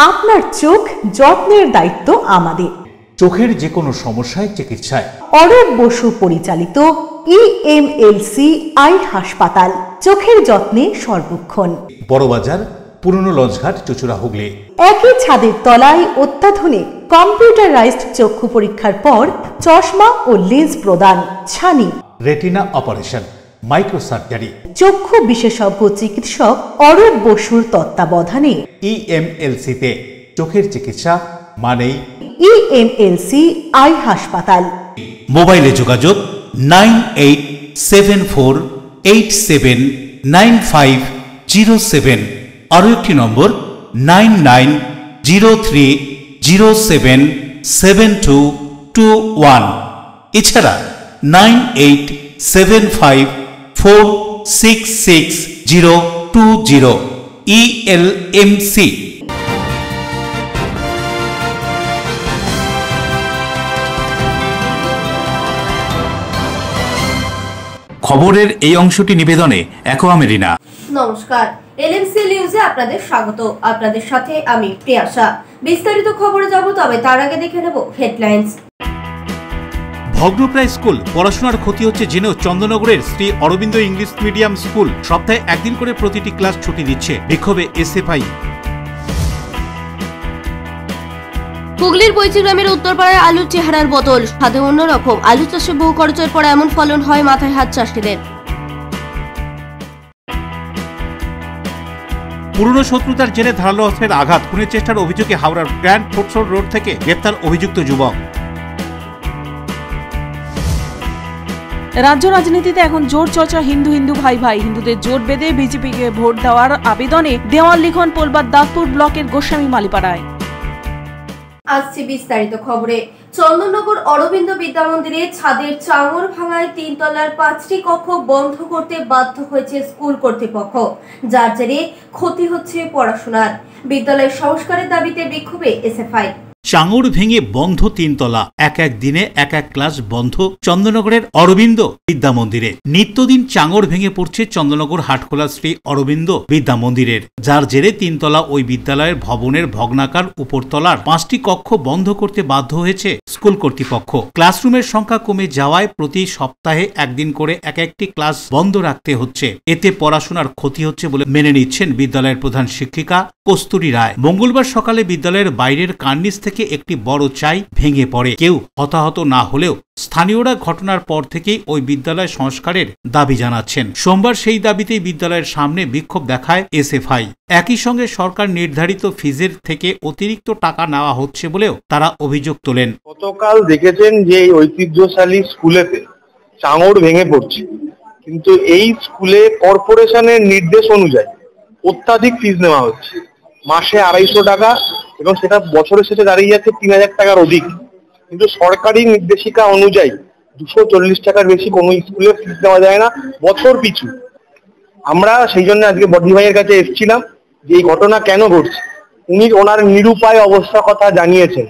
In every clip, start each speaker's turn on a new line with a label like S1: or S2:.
S1: আপনার চোখ যত্নের দায়িত্ব আমাদের।
S2: চোখের যে কোনো সমস্যায় চিকিৎসায়
S1: অরূপ বসু পরিচালিত EMLC আই হাসপাতাল, চোখের যত্নে সর্বক্ষণ।
S2: বড়বাজার, পুরনো লঞ্চঘাট, চুচুড়া, হুগলি।
S1: একই ছাদের তলায় অত্যাধুনিক কম্পিউটারাইজড চক্ষু পরীক্ষার পর চশমা ও লেন্স প্রদান, ছানি,
S2: রেটিনা অপারেশন, মাইক্রোসার্জারি।
S1: চক্ষু বিশেষজ্ঞ চিকিৎসক অরূপ বসুর তত্ত্বাবধানে
S2: EMLC-তে চোখের চিকিৎসা মানেই
S1: EMLC আই হাসপাতাল।
S2: মোবাইলে যোগাযোগ 9874879507। আরও একটি নম্বর 9903077221। এছাড়া 9875466020। ELMC। খবরের এই অংশটি নিবেদনে অ্যাকোয়া মেরিনা।
S3: নমস্কার, এলএমসি নিউজে আপনাদের স্বাগত। আপনাদের সাথে আমি প্রিয়াশা। বিস্তারিত খবরে যাব, তবে তার আগে দেখে নেব হেডলাইন্স।
S2: ভগ্নপ্রায় স্কুল, পড়াশোনার ক্ষতি হচ্ছে জেনেও চন্দননগরের Shri Aurobindo English medium school সপ্তাহে একদিন করে প্রতিটি ক্লাস ছুটি দিচ্ছে। বিক্ষোভে SFI।
S3: হুগলির বৈচি গ্রামের উত্তরপাড়ায় আলুর চেহারার বদল, স্বাদে অন্যরকম। আলু চাষে বহু খরচের পর এমন ফলন হয়, মাথায় হাত চাষিদের।
S2: পুরনো শত্রুতার জেরে ধারালো অস্ত্রের আঘাত, খুনের চেষ্টার অভিযোগে হাওড়ার গ্র্যান্ড ফোর্টসোর রোড থেকে গ্রেপ্তার অভিযুক্ত যুবক।
S4: রাজ্য রাজনীতিতে এখন জোর চর্চা হিন্দু হিন্দু ভাই ভাই। হিন্দুদের জোট বেঁধে বিজেপিকে ভোট দেওয়ার আবেদনে দেওয়াল লিখন পোলবার দাঁতপুর ব্লকের গোস্বামী মালিপাড়ায়।
S3: আসছে বিস্তারিত খবরে। চন্দননগর অরবিন্দ বিদ্যা মন্দিরে ছাদের চাঙর ভাঙায় 3 তলার 5টি কক্ষ বন্ধ করতে বাধ্য হয়েছে স্কুল কর্তৃপক্ষ, যার জেরে ক্ষতি হচ্ছে পড়াশোনার। বিদ্যালয় সংস্কারের দাবিতে বিক্ষোভে SFI।
S2: চাঙড় ভেঙে বন্ধ 3 তলা, এক দিনে এক ক্লাস বন্ধ চন্দননগরের অরবিন্দ বিদ্যা মন্দিরে। নিত্যদিন চাঙড় ভেঙে পড়ছে চন্দননগর হাটখোলা শ্রী অরবিন্দ বিদ্যা মন্দিরের, যার জেরে 3 তলা ওই বিদ্যালয়ের ভবনের ভগ্নাকার উপরতলার 5টি কক্ষ বন্ধ করতে বাধ্য হয়েছে স্কুল কর্তৃপক্ষ। ক্লাসরুমের সংখ্যা কমে যাওয়ায় প্রতি সপ্তাহে একদিন করে একটি ক্লাস বন্ধ রাখতে হচ্ছে। এতে পড়াশোনার ক্ষতি হচ্ছে বলে মেনে নিচ্ছেন বিদ্যালয়ের প্রধান শিক্ষিকা কস্তুরী রায়। মঙ্গলবার সকালে বিদ্যালয়ের বাইরের কার্নিস থেকে একটি বড় চাই ভেঙে পড়ে। কেউ হতাহত না হলেও স্থানীয়রা ঘটনার পর থেকেই ওই বিদ্যালয় সংস্কারের দাবি জানাচ্ছেন। সোমবার সেই দাবিতেই বিদ্যালয়ের সামনে বিক্ষোভ দেখায় SFI। একই সঙ্গে সরকার নির্ধারিত ফিজের থেকে অতিরিক্ত টাকা নেওয়া হচ্ছে বলেও তারা অভিযোগ তোলেন।
S5: গতকাল দেখেছেন যে এই ঐতিহ্যশালী স্কুলেতে চাঙড় ভেঙে পড়ছে, কিন্তু এই স্কুলে কর্পোরেশনের নির্দেশ অনুযায়ী অত্যাধিক ফিজ নেওয়া হচ্ছে, মাসে 250 টাকা, এবং সেটা বছরের শেষে দাঁড়িয়ে যাচ্ছে 3000 টাকার অধিক। কিন্তু সরকারি নির্দেশিকা অনুযায়ী 240 টাকার বেশি কোনো স্কুলে ফিজ দেওয়া যায় না বছর পিছু। আমরা সেই জন্য আজকে বডি ভাইয়ের কাছে এসেছিলাম যে এই ঘটনা কেন ঘটছে। উনি ওনার নিরুপায় অবস্থার কথা জানিয়েছেন।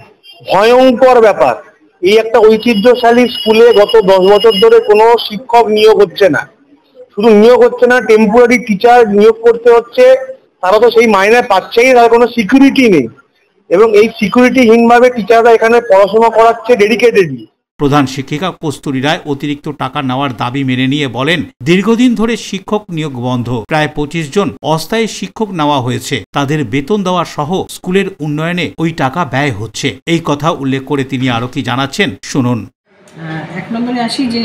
S5: ভয়ঙ্কর ব্যাপার, এই একটা ঐতিহ্যশালী স্কুলে গত 10 বছর ধরে কোনো শিক্ষক নিয়োগ হচ্ছে না। শুধু নিয়োগ হচ্ছে না, টেম্পোরারি টিচার নিয়োগ করতে হচ্ছে। তারা তো সেই মাইনে পাচ্ছেই, তার কোনো সিকিউরিটি নেই, এবং এই সিকিউরিটিহীনভাবে টিচাররা এখানে পড়াশোনা করাচ্ছে ডেডিকেটেডলি।
S2: প্রধান শিক্ষিকা কস্তুরী রায় অতিরিক্ত টাকা নেওয়ার দাবি মেনে নিয়ে বলেন, দীর্ঘদিন ধরে শিক্ষক নিয়োগ বন্ধ। প্রায় 25 জন অস্থায়ী শিক্ষক নেওয়া হয়েছে, তাদের বেতন দেওয়া সহ স্কুলের উন্নয়নে ওই টাকা ব্যয় হচ্ছে। এই কথা উল্লেখ করে তিনি আরো কি জানাচ্ছেন শুনুন।
S6: 1 নম্বরে আসি যে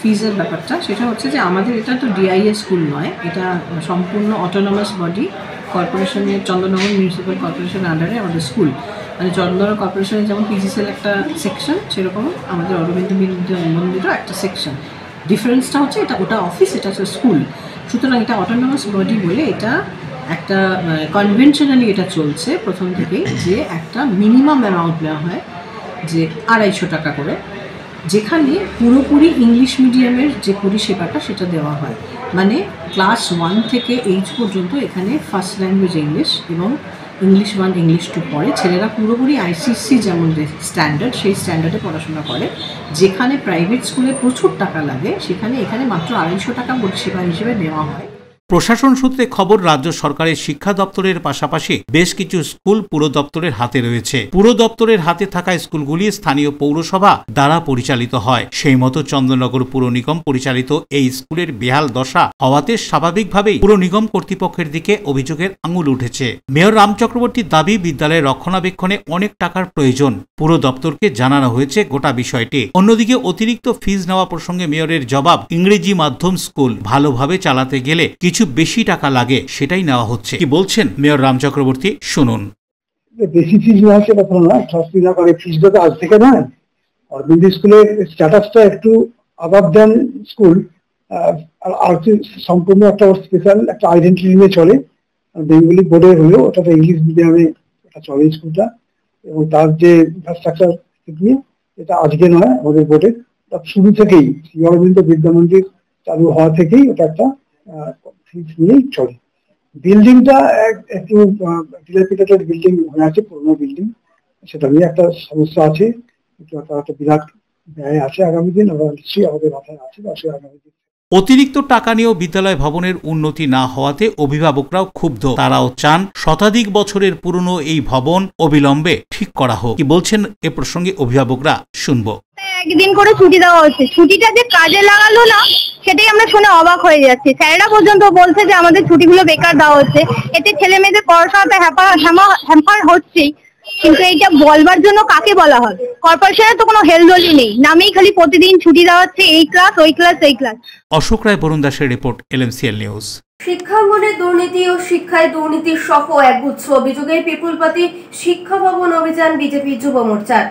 S6: ফিজের ব্যাপারটা, সেটা হচ্ছে যে আমাদের এটা তো DIA স্কুল নয়, এটা সম্পূর্ণ অটোনমাস বডি। কর্পোরেশনের চন্দননগর মিউনিসিপ্যাল কর্পোরেশনের আন্ডারে আমাদের স্কুল, মানে চন্দননগর কর্পোরেশনের যেমন PGCL একটা সেকশন, সেরকম আমাদের অরবিন্দ মন্দিরও একটা সেকশন। ডিফারেন্সটা হচ্ছে এটা ওটা অফিস, এটা হচ্ছে স্কুল। সুতরাং এটা অটোনমাস বডি বলে এটা একটা কনভেনশনালি এটা চলছে প্রথম থেকেই, যে একটা মিনিমাম অ্যামাউন্ট নেওয়া হয় যে 250 টাকা করে, যেখানে পুরোপুরি ইংলিশ মিডিয়ামের যে পরিষেবাটা সেটা দেওয়া হয়। মানে ক্লাস 1 থেকে 8 পর্যন্ত এখানে ফার্স্ট ল্যাঙ্গুয়েজ ইংলিশ এবং ইংলিশ 1 ইংলিশ 2 পড়ে। ছেলেরা পুরোপুরি ICC যেমন স্ট্যান্ডার্ড, সেই স্ট্যান্ডার্ডে পড়াশোনা করে। যেখানে প্রাইভেট স্কুলে প্রচুর টাকা লাগে, সেখানে এখানে মাত্র 250 টাকা পরিষেবা হিসেবে নেওয়া হয়।
S2: প্রশাসন সূত্রে খবর, রাজ্য সরকারের শিক্ষা দপ্তরের পাশাপাশি বেশ কিছু স্কুল পুর দপ্তরের হাতে রয়েছে। পুর দপ্তরের হাতে থাকা স্কুলগুলি স্থানীয় পৌরসভা দ্বারা পরিচালিত হয়। সেই মতো চন্দননগর পুর নিগম পরিচালিত এই স্কুলের বেহাল দশা হওয়াতে স্বাভাবিকভাবেই পুর নিগম কর্তৃপক্ষের দিকে অভিযোগের আঙুল উঠেছে। মেয়র রাম চক্রবর্তীর দাবি, বিদ্যালয়ের রক্ষণাবেক্ষণে অনেক টাকার প্রয়োজন। পুর দপ্তরকে জানানো হয়েছে গোটা বিষয়টি। অন্যদিকে অতিরিক্ত ফিজ নেওয়া প্রসঙ্গে মেয়রের জবাব, ইংরেজি মাধ্যম স্কুল ভালোভাবে চালাতে গেলে কিছু বেশি টাকা লাগে, সেটাই নেওয়া হচ্ছে। কি বলছেন মেয়র রাম চক্রবর্তী, শুনুন।
S7: বেশি ফিজ নেওয়া হচ্ছে তখন না, ফিজটা তো আজ থেকে নয়। অরবিন্দ স্কুলের স্ট্যাটাসটা একটু আবাব দেন স্কুল, আর সম্পূর্ণ একটা স্পেশাল একটা আইডেন্টিটি নিয়ে চলে। বেঙ্গলি বোর্ডের হলেও ওটা তো ইংলিশ মিডিয়ামে এটা চলে স্কুলটা, এবং তার যে ইনফ্রাস্ট্রাকচার নিয়ে এটা আজকে নয়, আমাদের বোর্ডের শুরু থেকেই শ্রী অরবিন্দ বিদ্যা মন্দির চালু হওয়া থেকেই ওটা একটা ফিজ নিয়েই চলে। বিল্ডিংটা একটু ডিলাপিটেটেড বিল্ডিং হয়ে আছে, পুরোনো বিল্ডিং, সেটা নিয়ে একটা সমস্যা আছে, একটা বিরাট ব্যয় আছে আগামী দিন, আমরা নিশ্চয়ই আমাদের মাথায় আছে আগামী দিন।
S2: অতিরিক্ত টাকা নিয়েও বিদ্যালয় ভবনের উন্নতি না হওয়াতে অভিভাবকরাও ক্ষুব্ধ। তারাও চান শতাধিক বছরের পুরনো এই ভবন অবিলম্বে ঠিক করা হোক। কি বলছেন এ প্রসঙ্গে অভিভাবকরা, শুনবো।
S8: একদিন করে ছুটি দেওয়া হচ্ছে, ছুটিটা যে কাজে লাগালো না সেটাই আমরা শুনে অবাক হয়ে যাচ্ছি। স্যারেরা পর্যন্ত বলছে যে আমাদের ছুটিগুলো বেকার দেওয়া হচ্ছে, এতে ছেলে মেয়েদের পড়াশোনাতে হ্যাম্পার হচ্ছেই, কিন্তু এইটা বলবার জন্য কাকে বলা হয়? কর্পোরেশনের তো কোনো হেলদোলই নেই, নামেই খালি প্রতিদিন ছুটি দেওয়া হচ্ছে, এই ক্লাস ওই ক্লাস এই ক্লাস।
S2: অশোক রায় বরুণ দাসের রিপোর্ট, LMCL নিউজ।
S3: শিক্ষাঙ্গনে দুর্নীতি ও শিক্ষায় দুর্নীতি সহ একগুচ্ছ অভিযোগে পিপুলপাতি শিক্ষা ভবন অভিযান বিজেপি যুব মোর্চার।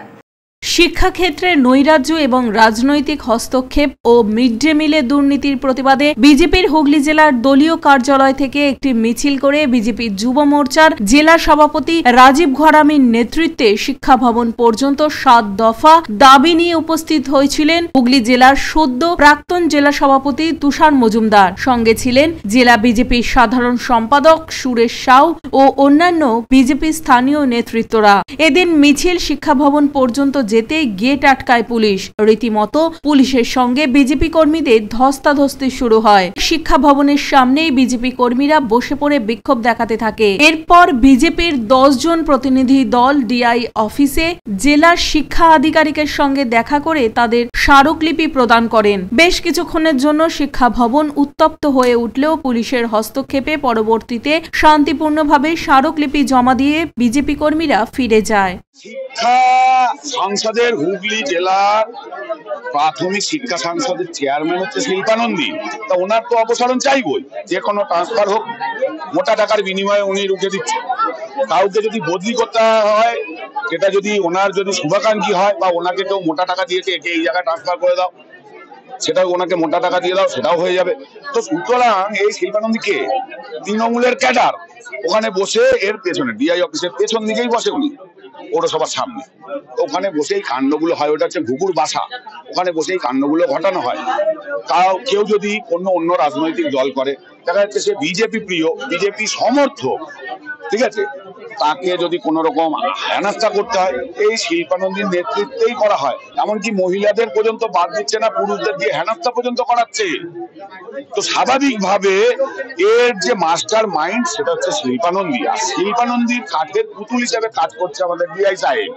S4: শিক্ষাক্ষেত্রে নৈরাজ্য এবং রাজনৈতিক হস্তক্ষেপ ও মিড ডে মিলে দুর্নীতির প্রতিবাদে বিজেপির হুগলি জেলার দলীয় কার্যালয় থেকে একটি মিছিল করে বিজেপি যুব মোর্চার জেলা সভাপতি রাজীব ঘরামির নেতৃত্বে শিক্ষা ভবন পর্যন্ত 7 দফা দাবি নিয়ে উপস্থিত হয়েছিলেন হুগলি জেলার সদ্য প্রাক্তন জেলা সভাপতি তুষার মজুমদার। সঙ্গে ছিলেন জেলা বিজেপির সাধারণ সম্পাদক সুরেশ সাউ ও অন্যান্য বিজেপি স্থানীয় নেতৃত্বরা। এদিন মিছিল শিক্ষা ভবন পর্যন্ত যেতে গেট আটকায় পুলিশ। রীতিমতো পুলিশের সঙ্গে বিজেপি কর্মীদের ধস্তাধস্তি শুরু হয়। শিক্ষা ভবনের সামনেই বিজেপি কর্মীরা বসে পড়ে বিক্ষোভ দেখাতে থাকে। এরপর বিজেপির 10 জন প্রতিনিধি দল ডিআই অফিসে জেলার শিক্ষা আধিকারিকের সঙ্গে দেখা করে তাদের স্মারকলিপি প্রদান করেন। বেশ কিছুক্ষণের জন্য শিক্ষা ভবন উত্তপ্ত হয়ে উঠলেও পুলিশের হস্তক্ষেপে পরবর্তীতে শান্তিপূর্ণভাবে স্মারকলিপি জমা দিয়ে বিজেপি কর্মীরা ফিরে যায়।
S9: শিক্ষা সংসদের হুগলি জেলার প্রাথমিক শিক্ষা সংসদের চেয়ারম্যান হচ্ছে শিল্পানন্দী, তা ওনার তো অপসারণ চাইবই, যে কোনো ট্রান্সফার হোক, মোটা টাকার বিনিময়ে উনি রুখে দিচ্ছেন। কাউকে যদি বদলি করতে হয়, সেটা যদি ওনার যদি শুভাকাঙ্ক্ষী হয় বা ওনাকে কেউ মোটা টাকা দিয়েছে একে এই জায়গায় ট্রান্সফার করে দাও, সেটাও ওনাকে মোটা টাকা দিয়ে দাও, সেটাও হয়ে যাবে। তো সুতরাং এই শিল্পানন্দীকে তৃণমূলের ক্যাডার ওখানে বসে এর পেছনে ডিআই অফিসের পেছন দিকেই বসে উনি, পৌরসভার সামনে, ওখানে বসেই কাণ্ডগুলো হয়। ওটা হচ্ছে ঘুঘুর বাসা, ওখানে বসেই কাণ্ডগুলো ঘটানো হয়। তাও কেউ যদি অন্য রাজনৈতিক দল করে, দেখা যাচ্ছে সে বিজেপি প্রিয়, বিজেপি সমর্থক, ঠিক আছে, তাকে যদি কোনো রকম হেনস্থা করতে হয় এই শিল্পানন্দীর নেতৃত্বেই করা হয়। এমনকি মহিলাদের পর্যন্ত বাদ দিচ্ছে না, পুরুষদের দিয়ে হেনস্থা পর্যন্ত করাচ্ছে। তো স্বাভাবিকভাবে এর যে মাস্টার মাইন্ড সেটা হচ্ছে শিল্পানন্দী, আর শিল্পানন্দীর কাঠের পুতুল হিসেবে কাজ করছে আমাদের ডিআই সাহেব।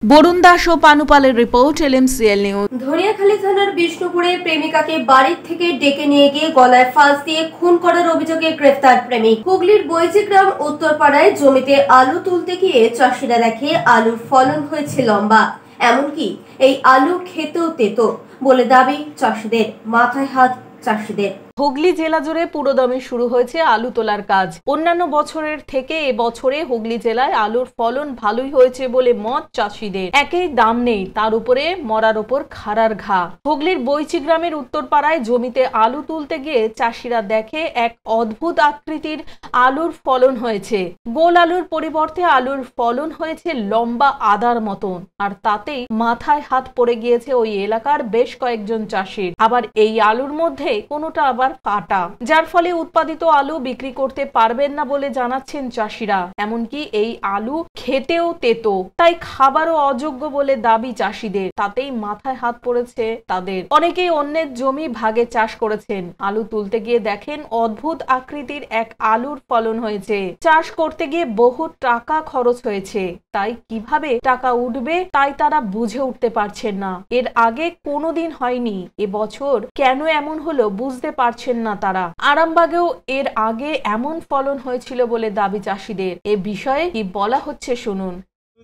S4: বরুণ দাস ও পানুপালের রিপোর্ট, LMCL নিউজ।
S3: ধনিয়াখালী থানার বিষ্ণুপুরে প্রেমিকাকে বাড়ির থেকে ডেকে নিয়ে গিয়ে গলায় ফাঁস দিয়ে খুন করার অভিযোগে গ্রেফতার প্রেমিক। হুগলির বৈজিগ্রাম উত্তরপাড়ায় জমিতে আলু তুলতে গিয়ে চাষিরা দেখে আলুর ফলন হয়েছে লম্বা, এমনকি এই আলু খেতেও তেতো বলে দাবি চাষিদের। মাথায় হাত চাষিদের।
S4: হুগলি জেলা জুড়ে পুরোদমে শুরু হয়েছে আলু তোলার কাজ। অন্যান্য বছরের থেকে এবছরে হুগলি জেলায় আলুর ফলন ভালোই হয়েছে বলে মত চাষিদের। একেই দাম নেই, তার উপরে মরার ওপর খাড়ার ঘা। হুগলির বৈচিগ্রামের উত্তরপাড়ায় জমিতে আলু তুলতে গিয়ে চাষিরা দেখে এক অদ্ভুত আকৃতির আলুর ফলন হয়েছে। গোল আলুর পরিবর্তে আলুর ফলন হয়েছে লম্বা আদার মতন, আর তাতেই মাথায় হাত পড়ে গিয়েছে ওই এলাকার বেশ কয়েকজন চাষির। আবার এই আলুর মধ্যে কোনোটা আবার কাটা, যার ফলে উৎপাদিত আলু বিক্রি করতে পারবেন না বলে জানাচ্ছেন চাষিরা। এমনকি এই আলু খেতেও তেতো, তাই খাবারও অযোগ্য বলে দাবি চাষিদের। তাতেই মাথায় হাত পড়েছে তাদের। অনেকেই অন্যের জমি ভাগে চাষ করেছেন। আলু তুলতে গিয়ে দেখেন অদ্ভুত আকৃতির এক আলুর ফলন হয়েছে। চাষ করতে গিয়ে বহু টাকা খরচ হয়েছে, তাই কিভাবে টাকা উঠবে তাই তারা বুঝে উঠতে পারছেন না। এর আগে কোনোদিন হয়নি, এবছর কেন এমন হলো বুঝতে পারছেন না তারা। আরামবাগেও এর আগে এমন ফলন হয়েছিল বলে দাবি চাষিদের। এ বিষয়ে কি বলা হচ্ছে শুনুন।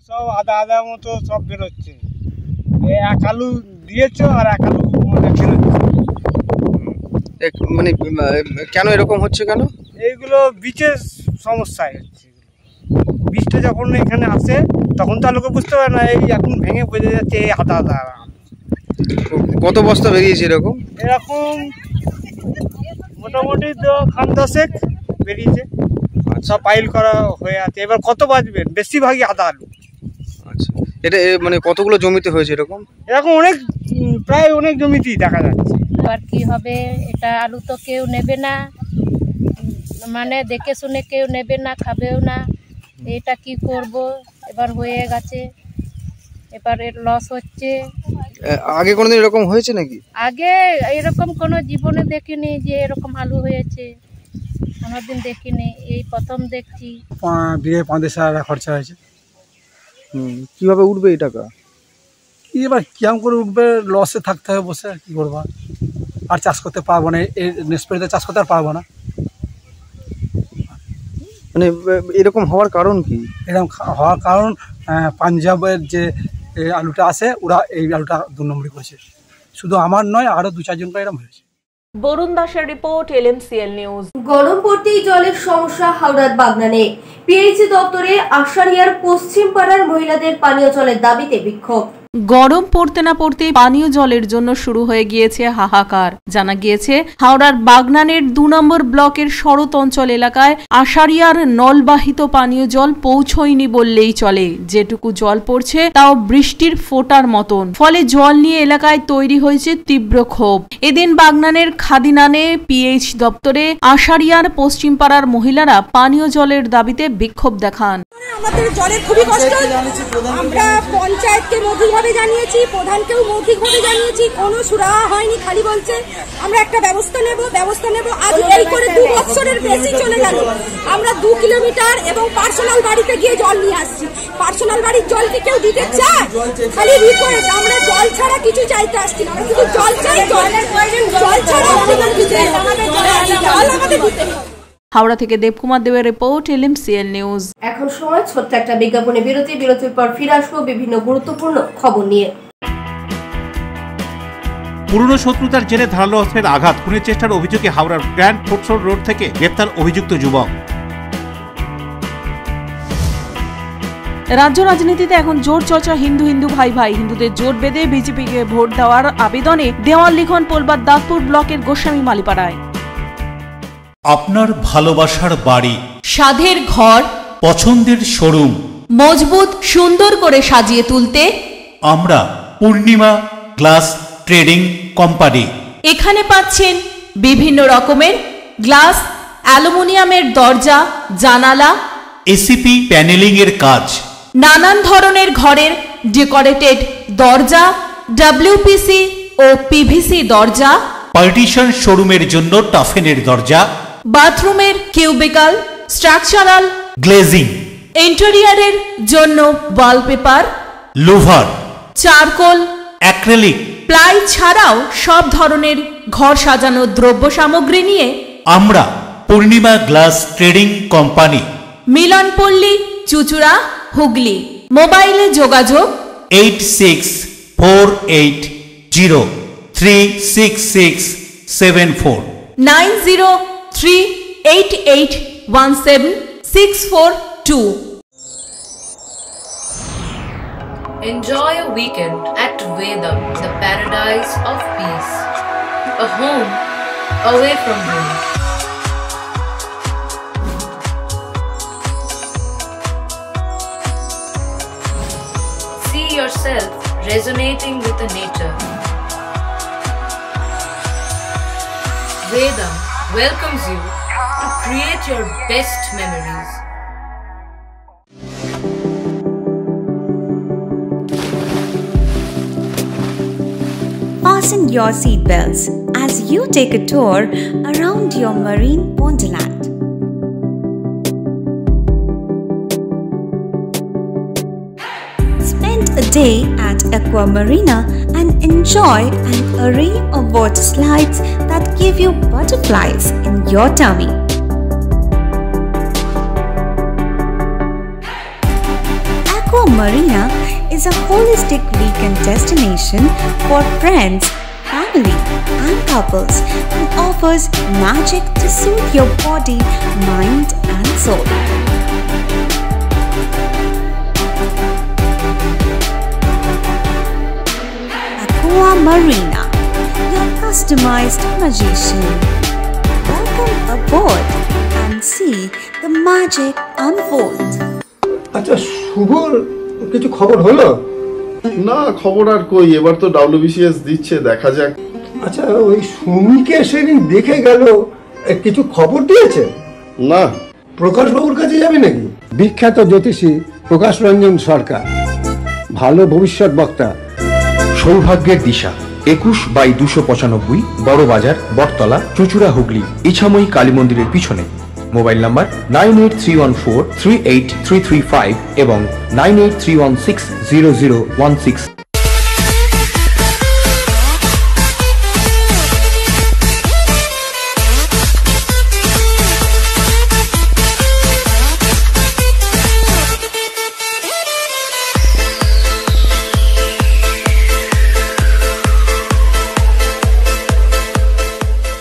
S10: সব আধা আধা মতো সব বেরোচ্ছে, এক আলু দিয়েছ আর এক আলু
S11: মানে কেন এরকম হচ্ছে? কেন
S10: এইগুলো বীজের সমস্যায় হচ্ছে। বীজটা যখন এখানে আসে তখন তো আলুকে বুঝতে পারে না, এই এখন ভেঙে বোঝা যাচ্ছে এই আধা আধা।
S11: কত বস্তা বেরিয়েছে এরকম?
S10: এরকম মোটামুটি খান 10 বেরিয়েছে, সব পাইল করা হয়ে আছে। এবার কত বাঁচবেন? বেশিরভাগই আদা আলু।
S11: আচ্ছা, এটা মানে কতগুলো জমিতে হয়েছে এরকম?
S10: এরকম অনেক, প্রায় অনেক জমিতেই দেখা যাচ্ছে।
S12: আর কি হবে, এটা আলু তো কেউ নেবে না, মানে দেখে শুনে কেউ নেবে না, খাবেও না। এটা কি করব, এবার হয়ে গেছে, এবার এর লস হচ্ছে।
S11: আগে কোনোদিন এরকম হয়েছে নাকি?
S12: আগে এরকম কোনো জীবনে দেখিনি যে এরকম আলু হয়েছে, কোনোদিন দেখিনি, এই প্রথম দেখছি।
S10: বিঘে ৫,০০০ টাকা খরচা হয়েছে।
S11: কিভাবে উঠবে এই টাকা?
S10: কি এবার কিরম করে উঠবে, লসে থাকতে হবে বসে, কি করবো আর চাষ করতে পারবো না, এই স্প্রেতে চাষ করতে আর পারবো না।
S11: মানে এরকম হওয়ার কারণ কি?
S10: এরকম হওয়ার কারণ পাঞ্জাবের যে আলুটা আসে, ওরা এই আলুটা 2 নম্বরই করেছে। শুধু আমার নয়, আরো 2-4 জনটা এরকম হয়েছে।
S4: বরুণ দাসের রিপোর্ট, LMCL নিউজ।
S3: গরম পড়তেই জলের সমস্যা হাওড়ার বাগনানে। পিএইচই দপ্তরে আশারিয়ার পশ্চিম পাড়ার মহিলাদের পানীয় জলের দাবিতে বিক্ষোভ।
S4: গরম পড়তে না পড়তেই পানীয় জলের জন্য শুরু হয়ে গিয়েছে হাহাকার। জানা গিয়েছে হাওড়ার বাগনানের 2 নম্বর ব্লকের শরৎ অঞ্চল এলাকায় আশারিয়ার নলবাহিত পানীয় জল পৌঁছয়নি বললেই চলে। যেটুকু জল পড়ছে তাও বৃষ্টির ফোঁটার মতন, ফলে জল নিয়ে এলাকায় তৈরি হয়েছে তীব্র ক্ষোভ। এদিন বাগনানের খাদিনানে পিএইচ দপ্তরে আশারিয়ার পশ্চিম পাড়ার মহিলারা পানীয় জলের দাবিতে বিক্ষোভ দেখান।
S13: আমাদের জলের খুবই কষ্ট। আমরা পঞ্চায়েতকে মৌখিকভাবে জানিয়েছি, প্রধানকেও মৌখিকভাবে জানিয়েছি, কোনো সুরাহা হয়নি। খালি বলছে আমরা একটা ব্যবস্থা নেব। আজ এই করে 2 বছরের বেশি চলে গেল। আমরা 2 কিলোমিটার এবং পার্সোনাল বাড়িতে গিয়ে জল নিয়ে আসছি। পার্সোনাল বাড়ির জল কি কেউ দিতে চায়? খালি রিকোয়েস্ট, আমরা জল ছাড়া কিছু চাইতে আসছি না, আমরা শুধু জল চাই। জল ছাড়া আমাদের দিতে হবে।
S4: হাওড়া থেকে দেবকুমার দেবের রিপোর্ট, LMCL নিউজ।
S3: এখন সময় ছোট্ট একটা বিজ্ঞাপনে বিরতির পর ফিরে আসবো বিভিন্ন গুরুত্বপূর্ণ খবর নিয়ে।
S2: পুরনো শত্রুতার জেরে ধারালো অস্ত্রের আঘাত, খুনের চেষ্টার অভিযোগে হাওড়ার গ্র্যান্ড ফোর্টসোর রোড থেকে গ্রেপ্তার অভিযুক্ত যুবক।
S4: রাজ্য রাজনীতিতে এখন জোর চর্চা হিন্দু ভাই ভাই। হিন্দুদের জোট বেঁধে বিজেপিকে ভোট দেওয়ার আবেদনে দেওয়াল লিখন পোলবার দাঁতপুর ব্লকের গোস্বামী মালিপাড়ায়।
S2: আপনার ভালোবাসার বাড়ি,
S14: স্বাদের ঘর,
S2: পছন্দের শোরুম
S14: মজবুত সুন্দর করে সাজিয়ে তুলতে
S2: আমরা পূর্ণিমা গ্লাস ট্রেডিং কোম্পানি।
S14: এখানে পাচ্ছেন বিভিন্ন রকমের গ্লাস, অ্যালুমিনিয়ামের দরজা, জানালা,
S2: এসিপি প্যানেলিং এর কাজ,
S14: নানান ধরনের ঘরের ডেকোরেটেড দরজা, WPC ও PVC দরজা,
S2: পার্টিশন শোরুমের জন্য টাফেনের দরজা,
S14: বাথরুমের কিউবিকাল, স্ট্রাকচারাল
S2: গ্লেজিং,
S14: ইন্টেরিয়রের জন্য wallpaper,
S2: louver,
S14: charcoal,
S2: acrylic,
S14: ply ছাড়াও সব ধরনের ঘর সাজানোর দ্রব্য সামগ্রী নিয়ে
S2: আমরা Purnima glass trading company,
S14: Milanpalli, Chuchura, Hooghly. মোবাইলে যোগাযোগ
S2: 8640366674
S14: 9038817642।
S15: Enjoy a weekend at Vedam, the paradise of peace. A home away from home. See yourself resonating with the nature. Vedam welcomes you to create your best memories.
S16: fasten your seatbelts as you take a tour around your marine wonderland. Spend a day at Aqua Marina and enjoy an array of water slides that give you butterflies in your tummy. Aqua Marina is a holistic weekend destination for friends, family and couples and offers magic to soothe your body, mind and soul. Aqua Marina, your customized magician. Welcome aboard and see the magic unfold.
S17: আচ্ছা শুভর কিছু খবর হলো?
S18: না খবর আর কই, এবার তো WBCS দিচ্ছে, দেখা যাক।
S17: আচ্ছা ওই সুমিকে সেদিন দেখে গেল, কিছু খবর দিয়েছে?
S18: না।
S17: প্রকাশ বাবুর কাছে যাবে নাকি? বিখ্যাত জ্যোতিষী প্রকাশ রঞ্জন সরকার, ভালো ভবিষ্যৎ বক্তা।
S19: সৌভাগ্যের দিশা 21/295 বড় বাজার, বটতলা, চুঁচুড়া, হুগলি, ইছাময়ী কালী মন্দিরের পিছনে। মোবাইল নাম্বার 9831438335 এবং 9831600016।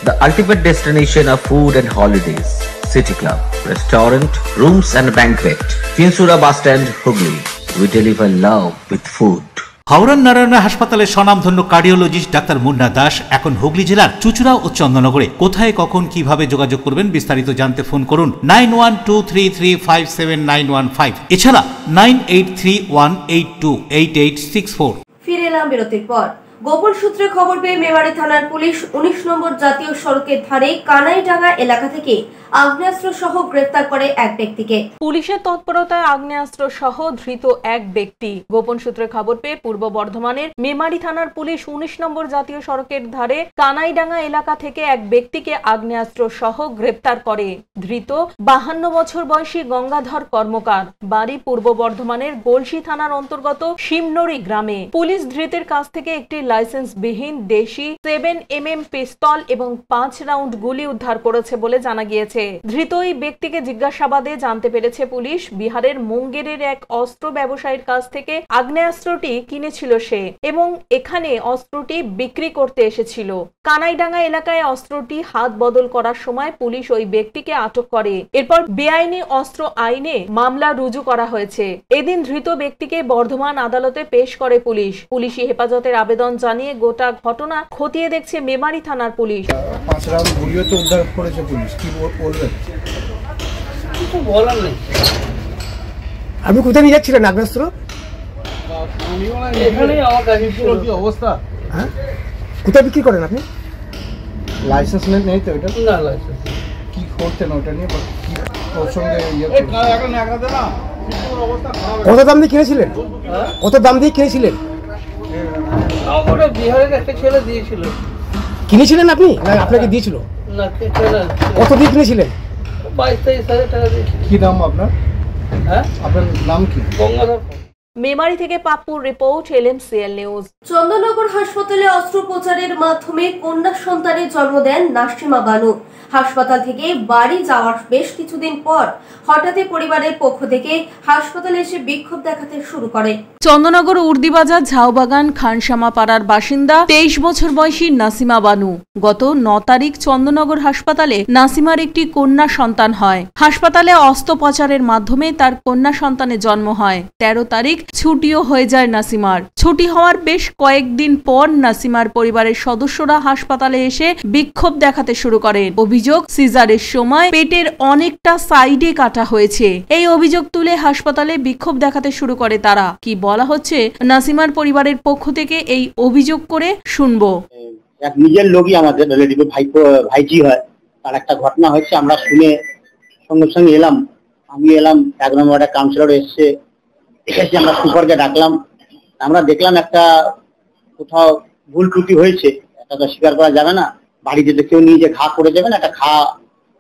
S20: The ultimate destination of food and holidays. City Club, restaurant, rooms and banquet. Chinsura Bus Stand, Hugli. We deliver love with food.
S2: হাওড়ার নারায়ণা হাসপাতালে স্বনামধন্য কার্ডিওলজিস্ট ডাক্তার মুন্না দাস এখন হুগলি জেলার চুঁচুড়া ও চন্দননগরে। কোথায় কখন কিভাবে যোগাযোগ করবেন বিস্তারিত জানতে ফোন করুন 9123357915, এছাড়া 9831828864।
S3: ফিরে এলাম বিরতির পর। গোপন সূত্রে খবর পেয়ে মেমারি থানার পুলিশ 19 নম্বর জাতীয় সড়কের ধারে কানাইডাঙ্গা এলাকা থেকে আগ্নেয়াস্ত্র সহ গ্রেফতার করে এক ব্যক্তিকে।
S4: পুলিশের তৎপরতায় আগ্নেয়াস্ত্র সহ ধৃত এক ব্যক্তি। গোপন সূত্রে খবর পেয়ে পূর্ব বর্ধমানের মেমারি থানার পুলিশ 19 নম্বর জাতীয় সড়কের ধারে কানাইডাঙ্গা এলাকা থেকে এক ব্যক্তিকে আগ্নেয়াস্ত্র সহ গ্রেফতার করে। ধৃত 52 বছর বয়সী গঙ্গাধর কর্মকার, বাড়ি পূর্ব বর্ধমানের গলসি থানার অন্তর্গত শিমনড়ি গ্রামে। পুলিশ ধৃতের কাছ থেকে একটি লাইসেন্সবিহীন দেশি 7mm পিস্তল এবং 5 রাউন্ড গুলি উদ্ধার করেছে বলে জানা গিয়েছে। ধৃত ওই ব্যক্তিকে জিজ্ঞাসাবাদে জানতে পেরেছে পুলিশ বিহারের মুঙ্গেরের এক অস্ত্র ব্যবসায়ীর কাছ থেকে আগ্নেয়াস্ত্রটি কিনেছিল সে এবং এখানে অস্ত্রটি বিক্রি করতে এসেছিল। কানাইডাঙ্গা এলাকায় অস্ত্রটি হাত বদল করার সময় পুলিশ ওই ব্যক্তিকে আটক করে। এরপর বেআইনি অস্ত্র আইনে মামলা রুজু করা হয়েছে। এদিন ধৃত ব্যক্তিকে বর্ধমান আদালতে পেশ করে পুলিশ। পুলিশি হেফাজতের আবেদন জানিয়ে গোটা ঘটনা খতিয়ে দেখছে মেমারি থানার পুলিশ।
S17: 5 রাউন্ড গুলিও তো উদ্ধার করেছে পুলিশ, কি বলবেন?
S10: কিছু বলার নেই।
S17: আপনি কোথায় নিয়ে যাচ্ছিলেন আগ্নেয়াস্ত্র?
S10: এখানেই আমার কাছে ছিল। কি অবস্থা?
S17: হ্যাঁ, কোথায় বিক্রি করেন আপনি? লাইসেন্স নেই তো এটা?
S10: না লাইসেন্স।
S17: কি করতেন ওটা নিয়ে? কি ওর সঙ্গে কত দাম দিয়ে কিনেছিলেন? কত দাম দিয়ে কিনেছিলেন?
S10: ওটা বিহারের একটা ছেলে দিয়েছিল।
S17: কিনেছিলেন আপনি না আপনাকে দিয়েছিল?
S10: না,
S17: কত দিয়ে কিনেছিলেন?
S10: 22-23 হাজার টাকা দিয়ে।
S17: কি নাম আপনার? হ্যাঁ, আপনার নাম কি?
S10: গঙ্গাধর।
S4: মেমারি থেকে পাপ্পুর রিপোর্ট, LMCL নিউজ।
S3: চন্দননগর হাসপাতালে অস্ত্রোপচারের মাধ্যমে কন্যা সন্তানের জন্ম দেন নাসিমা বানু। হাসপাতাল থেকে বাড়ি যাওয়ার বেশ কিছুদিন পর হঠাৎই পরিবারের পক্ষ থেকে হাসপাতালে এসে বিক্ষোভ দেখাতে শুরু করে।
S4: চন্দননগর উর্দিবাজার ঝাউবাগান খানসামা পাড়ার বাসিন্দা 23 বছর বয়সী নাসিমা বানু। গত 9 তারিখ চন্দননগর হাসপাতালে নাসিমার একটি কন্যা সন্তান হয়। হাসপাতালে অস্ত্রোপচারের মাধ্যমে তার কন্যা সন্তানের জন্ম হয়। 13 তারিখ ছুটিও হয়ে যায় নাসিমার। ছুটি হওয়ার বেশ কয়েকদিন পর নাসিমার পরিবারের সদস্যরা হাসপাতালে এসে বিক্ষোভ দেখাতে শুরু করেন। অভিযোগ, সিজারের সময় পেটের অনেকটা সাইডে কাটা হয়েছে। এই অভিযোগ তুলে হাসপাতালে বিক্ষোভ দেখাতে শুরু করে তারা। কি বলা হচ্ছে নাসিমার পরিবারের পক্ষ থেকে এই অভিযোগ করে শুনবো।
S21: এক নিজের লোকই আমাদের রিলেটিভ ভাইজি হয়, তার একটা ঘটনা হয়েছে। আমরা শুনে সঙ্গে সঙ্গে এলাম। আমি এলাম, 1 নম্বর ওয়ার্ডের কাউন্সিলর এসে আমরা সুপারকে ডাকলাম। আমরা দেখলাম একটা কোথাও ভুল ত্রুটি হয়েছে, এটা তো স্বীকার করা যাবে না। বাড়িতে তো কেউ নিয়ে যে ঘা করে যাবে না, একটা ঘা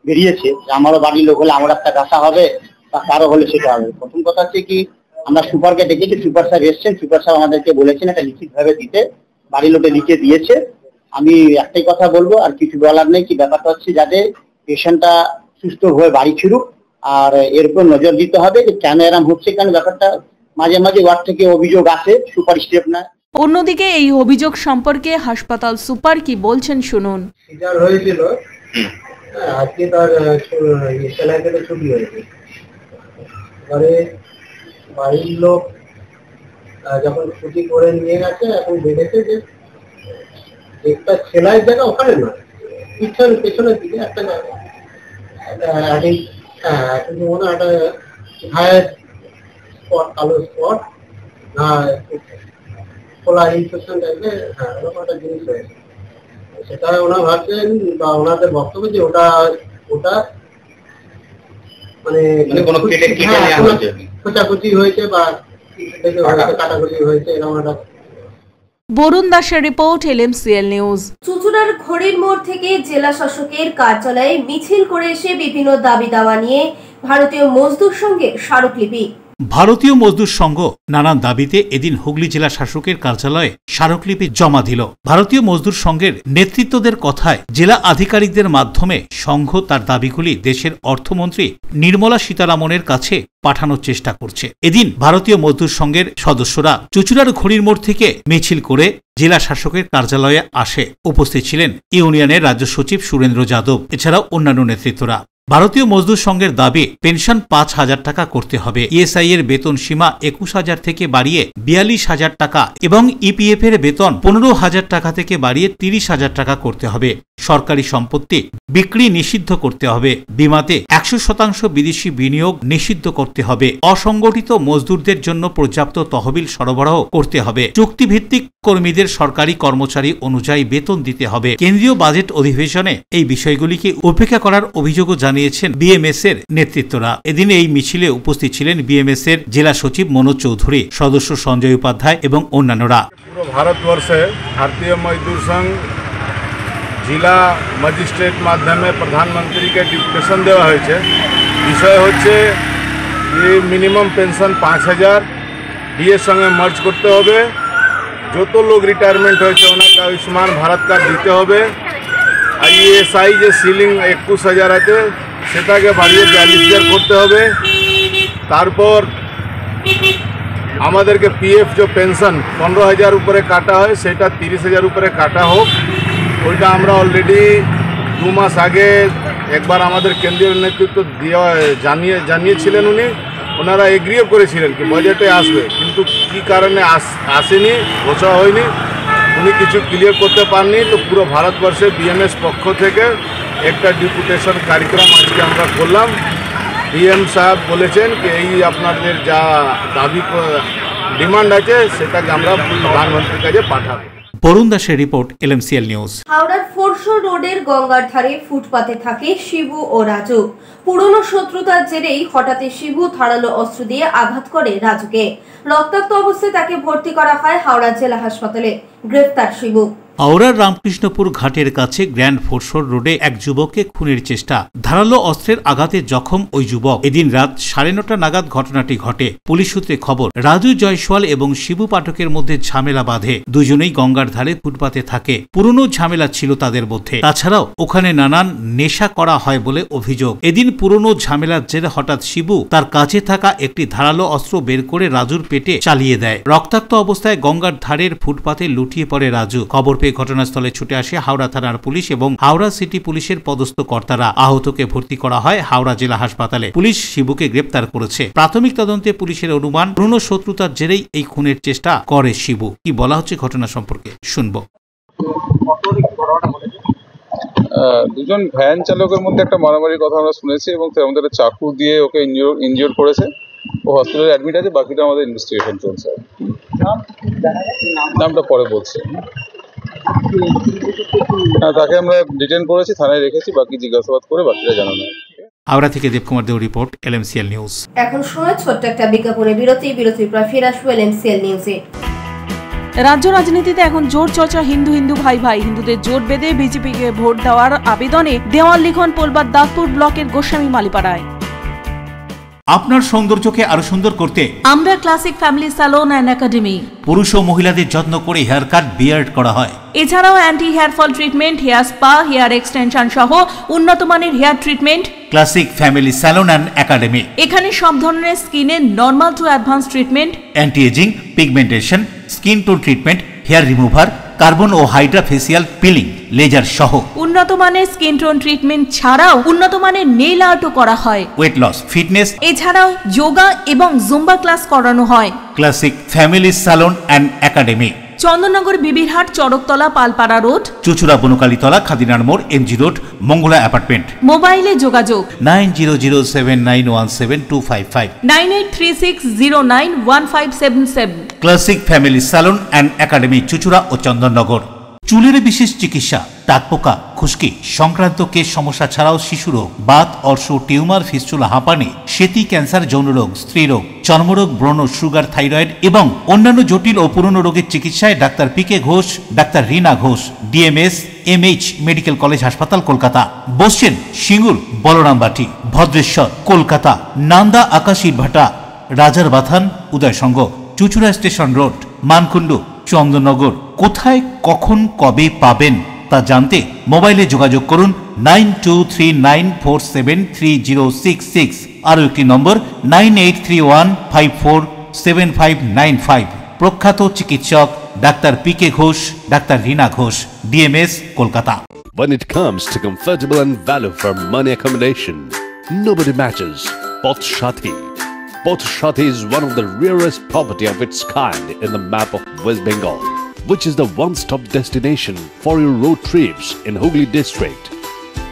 S21: বেরিয়েছে। আমারও বাড়ির লোক হলে আমার একটা গাছা হবে বা কারো হলে সেটা হবে। প্রথম কথা হচ্ছে কি, আমরা সুপারকে ডেকেছি, সুপার স্যার এসছেন, সুপার স্যার আমাদেরকে বলেছেন এটা লিখিত ভাবে দিতে, বাড়ির লোকে লিখে দিয়েছে। আমি একটাই কথা বলবো, আর কিছু বলার নেই, কি ব্যাপারটা হচ্ছে যাতে পেশেন্টটা সুস্থ হয়ে বাড়ি ফিরুক, আর এর উপর নজর দিতে হবে যে কেন এরম হচ্ছে, কেন ব্যাপারটা মাঝে মাঝে ওয়ার্ড থেকে অভিযোগ আসে, সুপার স্টেপ নেয়।
S4: অন্যদিকে এই অভিযোগ সম্পর্কে হাসপাতাল সুপার কি বলছেন শুনুন।
S1: সিজার হয়েছিল, আজকে তার সেলাই কেটে ছুটি হয়েছে। এবারে বাড়ির লোক যখন ছুটি করে নিয়ে গেছে, এখন দেখেছে যে একটা সেলাই জায়গা ওখানে নয়, পেছনের দিকে একটা জায়গা, মনে হয় একটা ঘায়ের স্পট, কালো স্পট, খোলা ইনফেকশন টাইপের, ওরকম একটা জিনিস হয়েছে। সেটা ওনারা ভাবছেন বা ওনাদের বক্তব্য যে ওটা মানে খোঁচাখুচি হয়েছে বা কাটাকুটি হয়েছে, এরকম একটা।
S4: বরুণ দাসের রিপোর্ট, LMCL নিউজ।
S3: চুঁচুড়ার ঘড়ির মোড় থেকে জেলা শাসকের কার্যালয়ে মিছিল করে এসে বিভিন্ন দাবি দাওয়া নিয়ে ভারতীয় মজদুর সংঘের স্মারকলিপি।
S2: ভারতীয় মজদুর সংঘ নানান দাবিতে এদিন হুগলি জেলা শাসকের কার্যালয়ে স্মারকলিপি জমা দিল। ভারতীয় মজদুর সংঘের নেতৃত্বদের কথায় জেলা আধিকারিকদের মাধ্যমে সংঘ তার দাবিগুলি দেশের অর্থমন্ত্রী নির্মলা সীতারামনের কাছে পাঠানোর চেষ্টা করছে। এদিন ভারতীয় মজদুর সংঘের সদস্যরা চুঁচুড়ার ঘড়ির মোড় থেকে মিছিল করে জেলা শাসকের কার্যালয়ে আসে। উপস্থিত ছিলেন ইউনিয়নের রাজ্য সচিব সুরেন্দ্র যাদব, এছাড়াও অন্যান্য নেতৃত্বরা। ভারতীয় মজদুর সংঘের দাবি পেনশন 5,000 টাকা করতে হবে, ইএসআই এর বেতন সীমা 21,000 থেকে বাড়িয়ে 42,000 টাকা এবং ইপিএফ এর বেতন 15,000 টাকা থেকে বাড়িয়ে 30,000 টাকা করতে হবে। সরকারি সম্পত্তি বিক্রি নিষিদ্ধ করতে হবে। বিমাতে 100% বিদেশি বিনিয়োগ নিষিদ্ধ করতে হবে। অসংগঠিত মজদুরদের জন্য পর্যাপ্ত তহবিল সরবরাহ করতে হবে। চুক্তিভিত্তিক কর্মীদের সরকারি কর্মচারী অনুযায়ী বেতন দিতে হবে। কেন্দ্রীয় বাজেট অধিবেশনে এই বিষয়গুলিকে উপেক্ষা করার অভিযোগও জানিয়েছেন বিএমএস এর নেতৃত্বরা। এদিন এই মিছিলে উপস্থিত ছিলেন বিএমএস এর জেলা সচিব মনোজ চৌধুরী, সদস্য সঞ্জয় উপাধ্যায় এবং অন্যান্যরা।
S22: পুরো ভারতবর্ষে ভারতীয় মজদুর সংঘ জেলা ম্যাজিস্ট্রেট মাধ্যমে প্রধানমন্ত্রীকে ডিপুটেশন দেওয়া হয়েছে। বিষয় হচ্ছে এই মিনিমাম পেনশন 5,000 ডিএর সঙ্গে মার্জ করতে হবে। যত লোক রিটায়ারমেন্ট হয়েছে ওনাকে আয়ুষ্মান ভারত কার্ড দিতে হবে। আইএসআই যে সিলিং 21,000 আছে সেটাকে বাড়িয়ে 42,000 করতে হবে। তারপর আমাদেরকে পিএফ যে পেনশন 15,000 উপরে কাটা হয় সেটা 30,000 উপরে কাটা হোক। ওইটা আমরা অলরেডি 2 মাস আগে একবার আমাদের কেন্দ্রীয় নেতৃত্ব জানিয়েছিলেন। ওনারা এগ্রিও করেছিলেন কি বাজেটে আসবে, কিন্তু কি কারণে আসেনি, ঘোষণা হয়নি, উনি কিছু ক্লিয়ার করতে পারেননি। তো পুরো ভারতবর্ষে বিএমএস পক্ষ থেকে একটা ডিপুটেশন কার্যক্রম আজকে আমরা করলাম। ডিএম সাহেব বলেছেন কি এই আপনাদের যা দাবি ডিমান্ড আছে সেটাকে আমরা প্রধানমন্ত্রীর কাছে পাঠাবো।
S2: বরুণ দাসের রিপোর্ট, LMCL নিউজ।
S3: হাওড়ার ফোরশো রোডের গঙ্গার ধারে ফুটপাতে থাকে শিবু ও রাজু। পুরনো শত্রুতার জেরেই হঠাৎ শিবু ধারালো অস্ত্র দিয়ে আঘাত করে রাজুকে। রক্তাক্ত অবস্থায় তাকে ভর্তি করা হয় হাওড়া জেলা হাসপাতালে। গ্রেফতার শিবু।
S2: হাওড়ার রামকৃষ্ণপুর ঘাটের কাছে গ্র্যান্ড ফোরশোর রোডে এক যুবককে খুনের চেষ্টা, ধারালো অস্ত্রের আঘাতে জখম ওই যুবক। এদিন রাত 9:30 নাগাদ ঘটনাটি ঘটে। পুলিশ সূত্রে খবর, রাজু জয়সওয়াল এবং শিবু পাঠকের মধ্যে ঝামেলা বাঁধে। দুজনেই গঙ্গার ধারে ফুটপাতে থাকে। পুরনো ঝামেলা ছিল তাদের মধ্যে। তাছাড়াও ওখানে নানান নেশা করা হয় বলে অভিযোগ। এদিন পুরনো ঝামেলার জেরে হঠাৎ শিবু তার কাছে থাকা একটি ধারালো অস্ত্র বের করে রাজুর পেটে চালিয়ে দেয়। রক্তাক্ত অবস্থায় গঙ্গার ধারের ফুটপাতে লুটিয়ে পড়ে রাজু। খবর পেয়ে ঘটনাস্থলে ছুটে আসে হাওড়া থানার পুলিশ এবং হাওড়া সিটি পুলিশের পদস্থ কর্তারা। আহতকে ভর্তি করা হয় হাওড়া জেলা হাসপাতালে। পুলিশ শিবুকে গ্রেপ্তার করেছে। প্রাথমিক তদন্তে পুলিশের অনুমান পুরনো শত্রুতার জেরেই এই খুনের চেষ্টা করে শিবু। কি বলা হচ্ছে ঘটনা সম্পর্কে শুনবো।
S23: দুজন ভ্যান চালকের মধ্যে একটা মারামারির কথা আমরা শুনেছি এবং তার মধ্যে একটা চাকু দিয়ে ওকে ইনজিওর করেছে। ও হসপিটালে অ্যাডমিট আছে, বাকিটা আমাদের ইনভেস্টিগেশন চলছে। নামটা পরে বলছে। তাকে আমরা ডিটেইন করেছি, থানায় রেখেছি, বাকি জিজ্ঞাসাবাদ করে বাকিটা জানানো হবে।
S2: হাওড়া থেকে দেবকুমার দেও রিপোর্ট, LMCL নিউজ।
S3: এখন সময় ছোট্ট একটা বিজ্ঞাপনের বিরতির পর ফিরে আসবো LMCL নিউজে।
S4: রাজ্য রাজনীতিতে এখন জোর চর্চা হিন্দু হিন্দু ভাই ভাই। হিন্দুদের জোট বেঁধে বিজেপিকে ভোট দেওয়ার আবেদনে দেওয়াল লিখন পোলবার দাঁতপুর ব্লকের গোস্বামী মালিপাড়ায়।
S2: আপনার সৌন্দর্যকে আরো সুন্দর করতে
S14: আমরা classic family salon and academy.
S2: পুরুষ ও মহিলাদের যত্ন করে হেয়ার কাট, বিয়ার্ড করা হয়।
S14: এছাড়াও anti hair fall treatment, hair spa, hair extension সহ উন্নত মানের hair treatment.
S2: Classic family salon and academy.
S14: এখানে সব ধরনের স্কিনের normal to advance treatment,
S2: anti ageing, pigmentation, skin tone treatment, hair remover, carbon ও হাইড্রা ফেসিয়াল পিলিং, লেজার সহ
S14: উন্নত মানের স্কিন টোন ট্রিটমেন্ট ছাড়াও উন্নত মানের নেইল আর্টও করা হয়।
S2: ওয়েট লস, ফিটনেস,
S14: এছাড়াও যোগা এবং জুম্বা ক্লাস করানো হয়।
S2: Classic family salon and academy,
S14: Chandannagar, Bibirhat, Charaktala, Palpara road,
S2: Chuchura, Bonkalitala, খাদিনার মোড়, এমজি রোড, মঙ্গলা অ্যাপার্টমেন্ট।
S14: মোবাইলে যোগাযোগ
S2: 9007917255,
S14: 9836091577।
S2: Classic family salon and academy, Chuchura ও চন্দননগর। চুলের বিশেষ চিকিৎসা, টাকপোকা, খুশকি সংক্রান্ত কেশ সমস্যা ছাড়াও শিশুরোগ, বাত, অর্শ, টিউমার, ফিস্টুলা, হাঁপানি, সেতি, ক্যান্সার, যৌনরোগ, স্ত্রীরোগ, চর্মরোগ, ব্রণ, সুগার, থাইরয়েড এবং অন্যান্য জটিল ও পুরনো রোগের চিকিৎসায় doctor PK Ghosh, doctor Rina Ghosh, DMS MH medical college হাসপাতাল, কলকাতা। বসছেন সিঙ্গুর, বলরামবাটি, ভদ্রেশ্বর, কলকাতা, নান্দা, আকাশীরভাটা, রাজার বাথান, উদয়সঙ্গ, চুচুড়া স্টেশন রোড, মানকুণ্ডু, চন্দননগর। কোথায়, কখন, কবে পাবেন তা জানতে মোবাইলে যোগাযোগ করুন 9239473066। আরও একটি নম্বর 9831547595। প্রখ্যাত চিকিৎসক doctor PK Ghosh, doctor Rina Ghosh, DMS, Kolkata.
S5: When it comes to comfortable and value for money accommodation, nobody matches Poth Shati. Poth Shati is one of the rarest property of its kind in the map of West Bengal, which is the one-stop destination for your road trips in Hooghly district.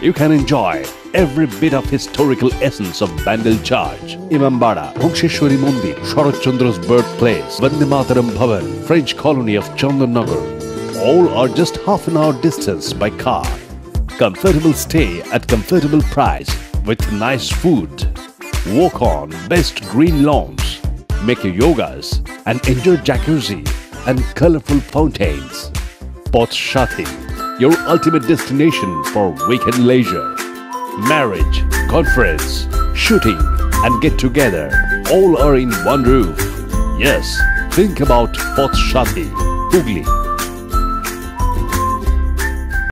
S5: You can enjoy every bit of historical essence of Bandel Church, Imambara, Bhongsheshwari Mandir, Sharat Chandra's birthplace, Vande Mataram Bhavan, French colony of Chandanagar. All are just half an hour distance by car. Comfortable stay at comfortable price with nice food. Walk on best green lawns, make your yogas and enjoy jacuzzi and colorful fountains. Poth Shati, your ultimate destination for weekend leisure. Marriage, conference, shooting and get together all are in one roof. Yes, think about Poth Shati, Hooghly.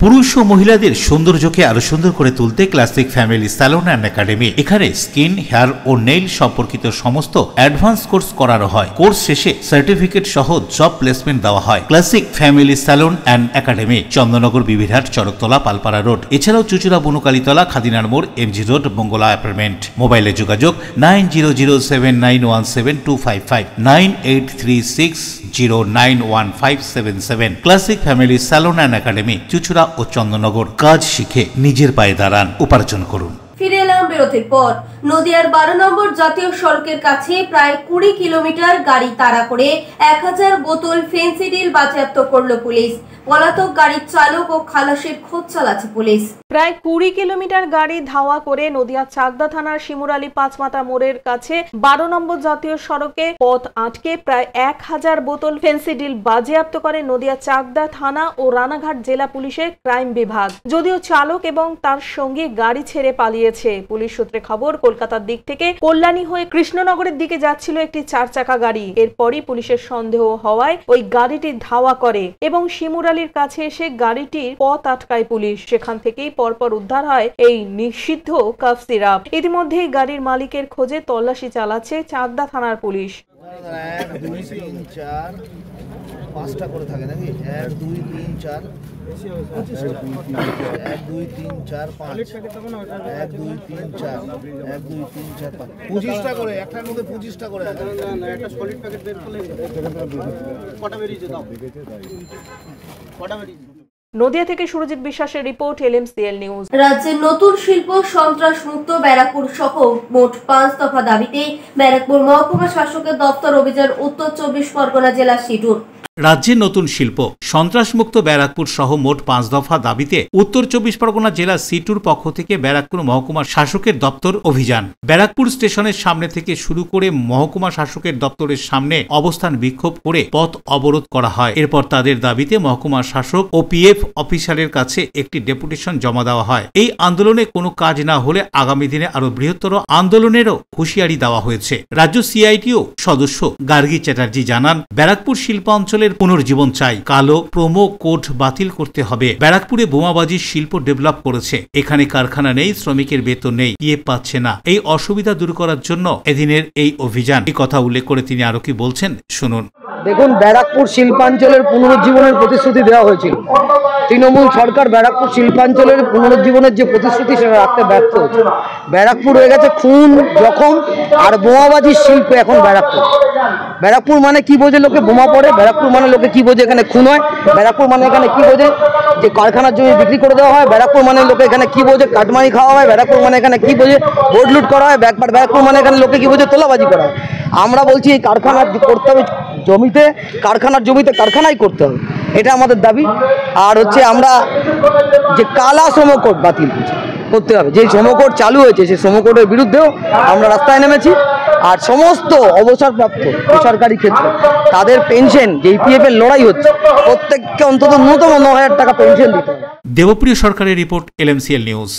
S2: পুরুষ ও মহিলাদের সৌন্দর্যকে আরো সুন্দর করে তুলতে classic family salon and academy. এখানে skin, hair ও nail সম্পর্কিত সমস্ত অ্যাডভান্স কোর্স করানো হয়। কোর্স শেষে সার্টিফিকেট সহ জব প্লেসমেন্ট দেওয়া হয়। Classic family salon and academy, Chandannagar, Bibirhat, Charaktala, Palpara road. এছাড়াও চুচুড়া, বনকালীতলা, খাদিনার মোড়, এমজি রোড, মঙ্গলা অ্যাপার্টমেন্ট। মোবাইলে যোগাযোগ 9007917255, 9836091577। Classic family salon and academy, Chuchura ও চন্দননগর। কাজ শিখে নিজের পায়ে দাঁড়ান, উপার্জন করুন।
S3: ফিরে এলাম বিরতির পর। নদিয়ার 12 নম্বর জাতীয় সড়কের কাছে প্রায় 20 কিলোমিটার গাড়ি তাড়া করে 1000 বোতল ফেন্সিডিল বাজেয়াপ্ত করল পুলিশ। পলাতক গাড়ির চালক ও খালাসের খোঁজ চালাচ্ছে পুলিশ।
S4: প্রায় 20 কিলোমিটার গাড়ি ধাওয়া করে নদিয়া চাকদা থানার শিমুরালী পাঁচমাথা মোড়ের কাছে 12 নম্বর জাতীয় সড়কে পথ আটকে প্রায় 1000 বোতল ফেন্সিডিল বাজেয়াপ্ত করে নদিয়া চাকদা থানা ও রানাঘাট জেলা পুলিশের ক্রাইম বিভাগ। যদিও চালক এবং তার সঙ্গে গাড়ি ছেড়ে পালিয়েছে। পুলিশ সূত্রে খবর, কলকাতার দিক থেকে কল্যাণী হয়ে কৃষ্ণনগরের দিকে যাচ্ছিল একটি 4 চাকা গাড়ি। এরপরই পুলিশের সন্দেহ হওয়ায় ওই গাড়িটি ধাওয়া করে এবং শিমুরালীর কাছে এসে গাড়িটির পথ আটকায় পুলিশ। সেখান থেকেই পরপর উদ্ধার হয় এই নিষিদ্ধ কাফ সিরাপ। ইতিমধ্যেই গাড়ির মালিকের খোঁজে তল্লাশি চালাচ্ছে চাকদা থানার পুলিশ।
S6: 1 2 3 4 5টা করে থাকে নাকি 1 2 3 4 1 2 3 4 5 1 2 3 4 1 2 3 4 5 25টা করে একটার মধ্যে 25টা করে না একটা সলিড প্যাকেট বের করলে কটা বেরিয়েছে দাও কটা বেরিয়েছে।
S4: নদিয়া থেকে সুরজিৎ বিশ্বাসের রিপোর্ট, LMCL নিউজ।
S3: রাজ্যের নতুন শিল্প সন্ত্রাস মুক্ত ব্যারাকপুর সহ মোট 5 দফা দাবিতে ব্যারাকপুর মহকুমা শাসকের দপ্তর অভিযান উত্তর 24 পরগনা জেলা শিডুল।
S2: রাজ্যের নতুন শিল্প সন্ত্রাসমুক্ত ব্যারাকপুর সহ মোট 5 দফা দাবিতে উত্তর 24 পরগনা জেলা সিটুর পক্ষ থেকে ব্যারাকপুর মহকুমা শাসকের দপ্তর অভিযান। ব্যারাকপুর স্টেশনের সামনে থেকে শুরু করে মহকুমা শাসকের দপ্তরের সামনে অবস্থান বিক্ষোভ করে পথ অবরোধ করা হয়। এরপর তাদের দাবিতে মহকুমা শাসক ও পিএফ অফিসারের কাছে একটি ডেপুটেশন জমা দেওয়া হয়। এই আন্দোলনে কোনো কাজ না হলে আগামী দিনে আরো বৃহত্তর আন্দোলনেরও হুঁশিয়ারি দেওয়া হয়েছে। রাজ্য সিআইটিও সদস্য গার্গী চ্যাটার্জি জানান, ব্যারাকপুর শিল্পাঞ্চলের পুনর্জীবন চাই। কালো প্রোমো কোড বাতিল করতে হবে। ব্যারাকপুরে বোমাবাজির শিল্প ডেভেলপ করেছে, এখানে কারখানা নেই, শ্রমিকের বেতন নেই, পাচ্ছে না। এই অসুবিধা দূর করার জন্য এদিনের এই অভিযান। এই কথা উল্লেখ করে তিনি আরো কি বলছেন শুনুন।
S7: দেখুন, ব্যারাকপুর শিল্পাঞ্চলের পুনরুজ্জীবনের প্রতিশ্রুতি দেওয়া হয়েছিল। তৃণমূল সরকার ব্যারাকপুর শিল্পাঞ্চলের পুনরুজ্জীবনের যে প্রতিশ্রুতি সেটা রাখতে ব্যর্থ হয়েছে। ব্যারাকপুর হয়ে গেছে খুন, জখম আর বোমাবাজির শিল্পে এখন ব্যারাকপুর। ব্যারাকপুর মানে কি বোঝে লোকে? বোমা পড়ে। ব্যারাকপুর মানে লোকে কি বোঝে? এখানে খুন হয়। ব্যারাকপুর মানে এখানে কি বোঝে? যে কারখানার জমি বিক্রি করে দেওয়া হয়। ব্যারাকপুর মানে লোকে এখানে কি বোঝে? কাটমানি খাওয়া হয়। ব্যারাকপুর মানে এখানে কি বোঝে? বোর্ড লুট করা হয়। ব্যারাকপুর মানে এখানে লোকে কি বোঝে? তোলাবাজি করা হয়। আমরা বলছি এই কারখানা করতে হবে জমিতে, কারখানার জমিতে কারখানাই করতে হবে, এটা আমাদের দাবি। আর হচ্ছে আমরা যে কালা শ্রম কোড বাতিল করতে হবে। যে শ্রম কোড চালু হয়েছে সেই শ্রম কোডের বিরুদ্ধেও আমরা রাস্তায় নেমেছি। আর সমস্ত অবসরপ্রাপ্ত বেসরকারি ক্ষেত্রে তাদের পেনশন, যে ইপিএফ এর লড়াই হচ্ছে, প্রত্যেককে অন্তত ন্যূনতম 9,000 টাকা পেনশন দিতে হবে।
S2: দেবপ্রিয় সরকারের রিপোর্ট, LMCL নিউজ।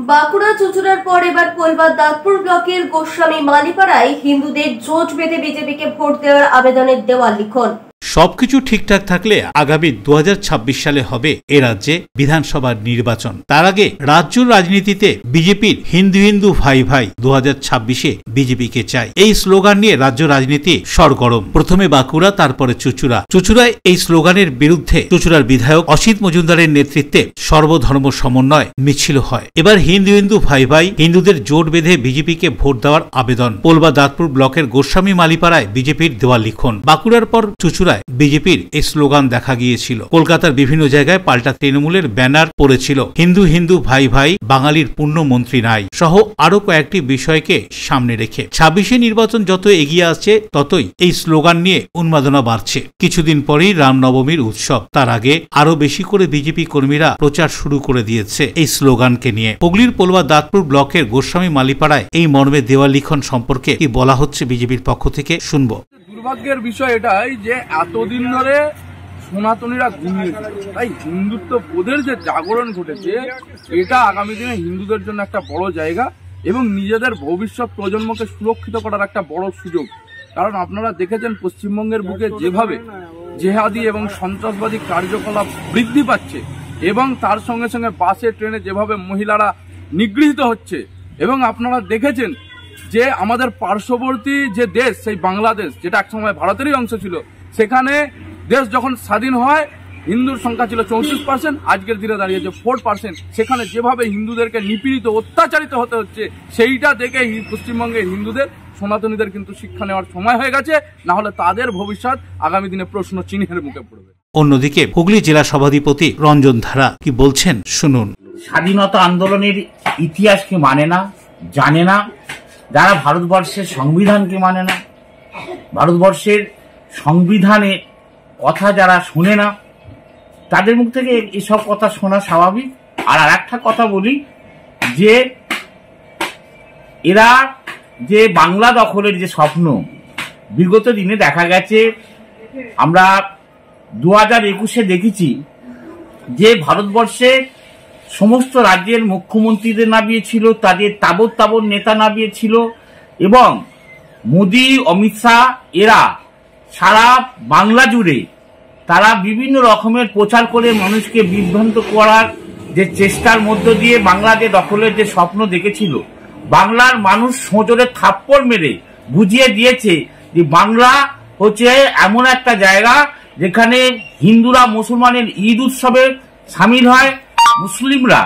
S3: বাঁকুড়া চুচুড়ার পর এবার কোলবার দাঁতপুর ব্লকের গোস্বামী মালিপাড়ায় হিন্দুদের জোট বেঁধে বিজেপিকে ভোট দেওয়ার আবেদনের দেওয়াল লিখন।
S2: সবকিছু ঠিকঠাক থাকলে আগামী 2026 সালে হবে এ রাজ্যে বিধানসভার নির্বাচন। তার আগে রাজ্য রাজনীতিতে বিজেপির হিন্দু হিন্দু ভাই ভাই 2026-এ বিজেপিকে চাই, এই স্লোগান নিয়ে রাজ্য রাজনীতি সরগরম। প্রথমে বাঁকুড়া, তারপরে চুচুড়া। চুচুড়ায় এই স্লোগানের বিরুদ্ধে চুচুড়ার বিধায়ক অসিত মজুমদারের নেতৃত্বে সর্বধর্ম সমন্বয় মিছিল হয়। এবার হিন্দু হিন্দু ভাই ভাই হিন্দুদের জোট বেঁধে বিজেপিকে ভোট দেওয়ার আবেদন। কোলবা দাঁতপুর ব্লকের গোস্বামী মালিপাড়ায় বিজেপির দেওয়াল লিখন। বাঁকুড়ার পর চুচুড়া বিজেপির এই স্লোগান দেখা গিয়েছিল। কলকাতার বিভিন্ন জায়গায় পাল্টা তৃণমূলের ব্যানার পড়েছিল, হিন্দু হিন্দু ভাই ভাই, বাঙালির পূর্ণ মন্ত্রী নাই, সহ আরো কয়েকটি বিষয়কে সামনে রেখে 26-এ নির্বাচন যত এগিয়ে আসছে ততই এই স্লোগান নিয়ে উন্মাদনা বাড়ছে। কিছুদিন পরেই রামনবমীর উৎসব, তার আগে আরো বেশি করে বিজেপি কর্মীরা প্রচার শুরু করে দিয়েছে এই স্লোগানকে নিয়ে। হুগলির পোলবা দাঁতপুর ব্লকের গোস্বামী মালিপাড়ায় এই মর্মে দেওয়াল লিখন সম্পর্কে কি বলা হচ্ছে বিজেপির পক্ষ থেকে, শুনবো।
S8: দুর্ভাগ্যের বিষয় এটাই যে এতদিন ধরে সনাতনীরা ঘুমিয়ে ছিল, তাই হিন্দুত্ব বোধের যে জাগরণ ঘটেছে এটা আগামী দিনে হিন্দুদের জন্য একটা বড় জায়গা এবং নিজেদের ভবিষ্যৎ প্রজন্মকে সুরক্ষিত করার একটা বড় সুযোগ। কারণ আপনারা দেখেছেন পশ্চিমবঙ্গের বুকে যেভাবে জেহাদি এবং সন্ত্রাসবাদী কার্যকলাপ বৃদ্ধি পাচ্ছে এবং তার সঙ্গে সঙ্গে বাসে ট্রেনে যেভাবে মহিলারা নিগৃহীত হচ্ছে, এবং আপনারা দেখেছেন যে আমাদের পার্শ্ববর্তী যে দেশ সেই বাংলাদেশ, যেটা একসময় ভারতেরই অংশ ছিল, সেখানে দেশ যখন স্বাধীন হয় হিন্দুর সংখ্যা ছিল 34%, আজকের দিনে দাঁড়িয়েছে 4%। সেখানে যেভাবে হিন্দুদেরকে নিপীড়িত অত্যাচারিত হতে হচ্ছে সেইটা দেখে পশ্চিমবঙ্গের হিন্দুদের সনাতনীদের কিন্তু শিক্ষা নেওয়ার সময় হয়ে গেছে, না হলে তাদের ভবিষ্যৎ আগামী দিনে প্রশ্ন চিহ্নের মুখে পড়বে।
S2: অন্যদিকে হুগলি জেলা সভাধিপতি রঞ্জন ধারা কি বলছেন, শুনুন।
S9: স্বাধীনতা আন্দোলনের ইতিহাসকে মানে না, জানে না, যারা ভারতবর্ষের সংবিধানকে মানে না, ভারতবর্ষের সংবিধানের কথা যারা শুনে না, তাদের মুখ থেকে এসব কথা শোনা স্বাভাবিক। আর একটা কথা বলি যে এরা যে বাংলা দখলের যে স্বপ্ন, বিগত দিনে দেখা গেছে, আমরা 2021-এ দেখেছি যে ভারতবর্ষে সমস্ত রাজ্যের মুখ্যমন্ত্রীদের নামিয়েছিল, তাদের তাবৎ তাবৎ নেতা নামিয়েছিল, এবং মোদি, অমিত শাহ এরা সারা বাংলা জুড়ে তারা বিভিন্ন রকমের প্রচার করে মানুষকে বিভ্রান্ত করার যে চেষ্টার মধ্য দিয়ে বাংলা যে দখলের যে স্বপ্ন দেখেছিল, বাংলার মানুষ সোজরে থাপ্পড় মেরে বুঝিয়ে দিয়েছে যে বাংলা হচ্ছে এমন একটা জায়গা যেখানে হিন্দুরা মুসলমানের ঈদ উৎসবে সামিল হয়, মুসলিমরা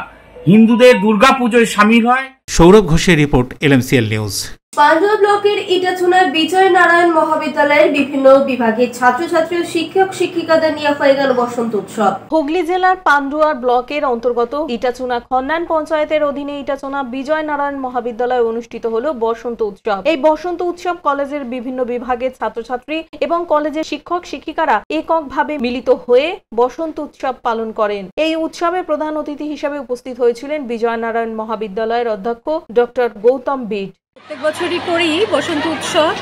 S9: হিন্দুদের দুর্গাপুজোয় সামিল হয়।
S2: সৌরভ ঘোষের রিপোর্ট, LMCL নিউজ।
S3: পান্ডুয়া ব্লকের ইটাচুনায় বিজয় নারায়ণ মহাবিদ্যালয়ের বিভিন্ন বিভাগের ছাত্রছাত্রী ও শিক্ষক শিক্ষিকাদের নিয়ে হয়ে গেল বসন্ত উৎসব।
S4: হুগলি জেলার পান্ডুয়া ব্লকের অন্তর্গত ইটাচুনা খন্নান পঞ্চায়েতের অধীনে ইটাচুনা বিজয় নারায়ণ মহাবিদ্যালয়ে অনুষ্ঠিত হলো বসন্ত উৎসব। এই বসন্ত উৎসব কলেজের বিভিন্ন বিভাগের ছাত্রছাত্রী এবং কলেজের শিক্ষক শিক্ষিকারা এককভাবে মিলিত হয়ে বসন্ত উৎসব পালন করেন। এই উৎসবে প্রধান অতিথি হিসেবে উপস্থিত হয়েছিলেন বিজয় নারায়ণ মহাবিদ্যালয়ের অধ্যক্ষ ডক্টর গৌতম বিট।
S11: প্রত্যেক বছরই করি বসন্ত উৎসব।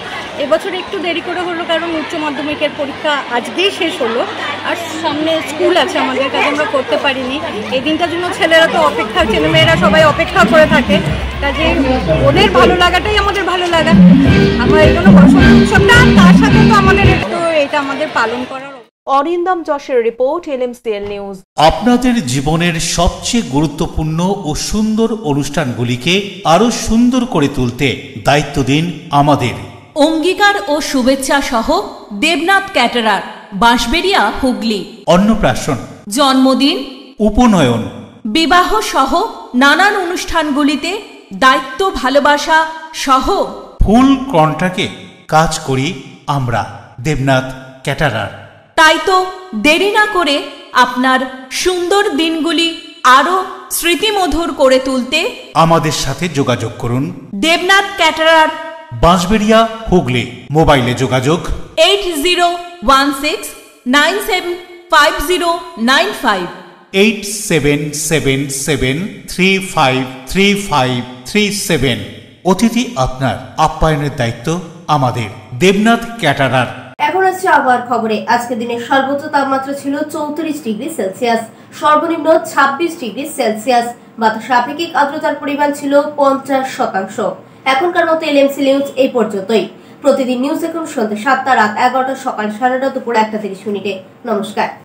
S11: এবছর একটু দেরি করে হলো কারণ উচ্চ মাধ্যমিকের পরীক্ষা আজকেই শেষ হলো, আর সামনে স্কুল আছে আমাদের, কাজে আমরা করতে পারিনি। এই দিনটার জন্য ছেলেরা তো অপেক্ষা, ছেলেমেয়েরা সবাই অপেক্ষা করে থাকে, কাজে ওদের ভালো লাগাটাই আমাদের ভালো লাগা। আমরা এই জন্য বসন্ত উৎসবটা, তার সাথে তো আমাদের একটু এটা আমাদের পালন করার।
S4: অরিন্দম যশের রিপোর্ট, LMCL নিউজ।
S2: আপনাদের জীবনের সবচেয়ে গুরুত্বপূর্ণ ও সুন্দর অনুষ্ঠানগুলিকে আরো সুন্দর করে তুলতে দায়িত্ব দিন আমাদের।
S14: অঙ্গীকার ও শুভেচ্ছা সহ দেবনাথ ক্যাটারার, বাঁশবেড়িয়া, হুগলি।
S2: অন্নপ্রাশন,
S14: জন্মদিন,
S2: উপনয়ন,
S14: বিবাহ সহ নানান অনুষ্ঠানগুলিতে দায়িত্ব, ভালোবাসা সহ
S2: ফুল কন্ট্রাক্টে কাজ করি আমরা, দেবনাথ ক্যাটারার।
S14: তাই তো দেরি না করে আপনার সুন্দর দিনগুলি আরো স্মৃতিমধুর করে তুলতে
S2: আমাদের সাথে যোগাযোগ করুন।
S14: দেবনাথ ক্যাটারার,
S2: বাঁশবেড়িয়া, হুগলি। মোবাইলে যোগাযোগ
S14: 8016975095
S2: 8777353537। অতিথি আপনার, আপ্যায়নের দায়িত্ব আমাদের, দেবনাথ ক্যাটারার।
S3: এখন আসছে আবহাওয়ার খবরে। আজকের দিনের সর্বোচ্চ তাপমাত্রা ছিল 34 ডিগ্রি সেলসিয়াস, সর্বনিম্ন 26 ডিগ্রি সেলসিয়াস। বাতাসে আপেক্ষিক আর্দ্রতার পরিমাণ ছিল 50%। এখনকার মতো LMC নিউজ এই পর্যন্তই। প্রতিদিন নিউজ দেখুন সন্ধ্যে 7টা, রাত 11টা, সকাল 9:30, দুপুর 1:30। নমস্কার।